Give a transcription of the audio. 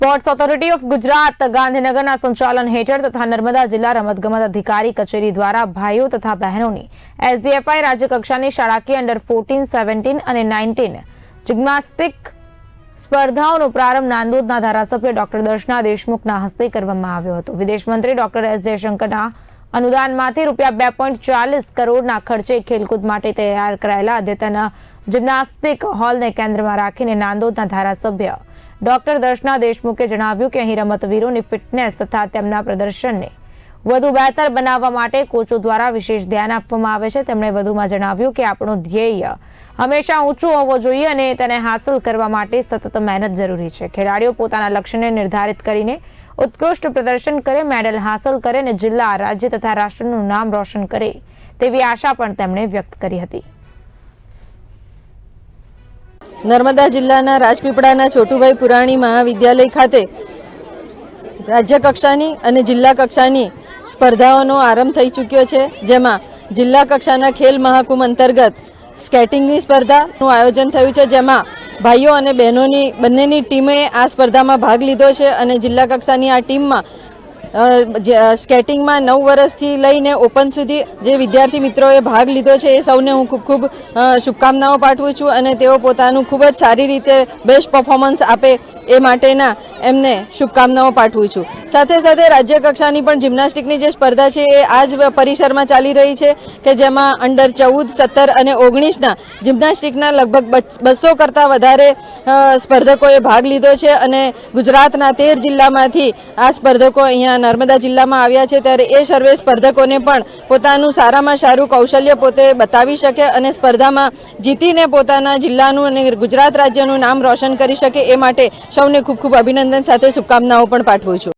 Sports authority of Gujarat ગાંધીનગરના સંચાલન હેઠળ તથા નર્મદા જિલ્લા રમતગમત અધિકારી કચેરી દ્વારા ભાઈઓ તથા બહેનોની એસજીએફઆઈ રાજ્યકક્ષાની શાળાકીય અંડર 14, 17 અને 19 જિમ્નાસ્ટિક સ્પર્ધાઓનો પ્રારંભ નાંદોદના ધારાસભ્ય ડોક્ટર દર્શના દેશમુખના હસ્તે કરવામાં આવ્યો હતો। વિદેશ મંત્રી ડોક્ટર એસ જયશંકરના અનુદાનમાંથી રૂપિયા 2.40 કરોડના ખર્ચે ખેલકૂદ માટે તૈયાર કરાયેલા અદ્યતન જિમ્નાસ્ટિક હોલને કેન્દ્રમાં રાખીને નાંદોદના ધારાસભ્ય ડોક્ટર દર્શના દેશમુખે જણાવ્યું કે અહીં રમતવીરોની ફિટનેસ તથા તેમના પ્રદર્શનને વધુ બહેતર બનાવવા માટે કોચો દ્વારા વિશેષ ધ્યાન આપવામાં આવે છે। તેમણે વધુમાં જણાવ્યું કે આપણું ધ્યેય હંમેશા ઊંચું હોવો જોઈએ અને તેને હાંસલ કરવા માટે સતત મહેનત જરૂરી છે। ખેલાડીઓ પોતાના લક્ષ્યને નિર્ધારિત કરીને ઉત્કૃષ્ટ પ્રદર્શન કરે, મેડલ હાંસલ કરે અને જિલ્લા, રાજ્ય તથા રાષ્ટ્રનું નામ રોશન કરે તેવી આશા પણ તેમણે વ્યક્ત કરી હતી। નર્મદા જિલ્લાના રાજપીપળાના છોટુભાઈ પુરાણી મહાવિદ્યાલય ખાતે રાજ્ય કક્ષાની અને જિલ્લા કક્ષાની સ્પર્ધાઓનો આરંભ થઈ ચૂક્યો છે, જેમાં જિલ્લા કક્ષાના ખેલ મહાકુંભ અંતર્ગત સ્કેટિંગની સ્પર્ધાનું આયોજન થયું છે, જેમાં ભાઈઓ અને બહેનોની બંનેની ટીમે આ સ્પર્ધામાં ભાગ લીધો છે અને જિલ્લા કક્ષાની આ ટીમમાં સ્કેટિંગમાં 9 વર્ષથી લઈને ઓપન સુધી જે વિદ્યાર્થી મિત્રોએ ભાગ લીધો છે એ સૌને હું ખૂબ શુભકામનાઓ પાઠવું છું અને તેઓ પોતાનું ખૂબ જ સારી રીતે બેસ્ટ પરફોર્મન્સ આપે એ માટેના એમને શુભકામનાઓ પાઠવું છું। સાથે સાથે રાજ્ય કક્ષાની પણ જિમ્નાસ્ટિકની જે સ્પર્ધા છે એ આ જ પરિસરમાં ચાલી રહી છે કે જેમાં અંડર 14, 17 અને 19ના જિમ્નાસ્ટિકના લગભગ 200 કરતાં વધારે સ્પર્ધકોએ ભાગ લીધો છે અને ગુજરાતના 13 જિલ્લામાંથી આ સ્પર્ધકો અહીંયા નર્મદા જિલ્લામાં આવ્યા છે। ત્યારે એ સર્વે સ્પર્ધકોને પણ પોતાનું સારામાં સારું કૌશલ્ય પોતે બતાવી શકે અને સ્પર્ધામાં જીતીને પોતાના જિલ્લાનું અને ગુજરાત રાજ્યનું નામ રોશન કરી શકે એ માટે સૌને ખૂબ ખૂબ અભિનંદન સાથે શુભકામનાઓ પણ પાઠવું છું।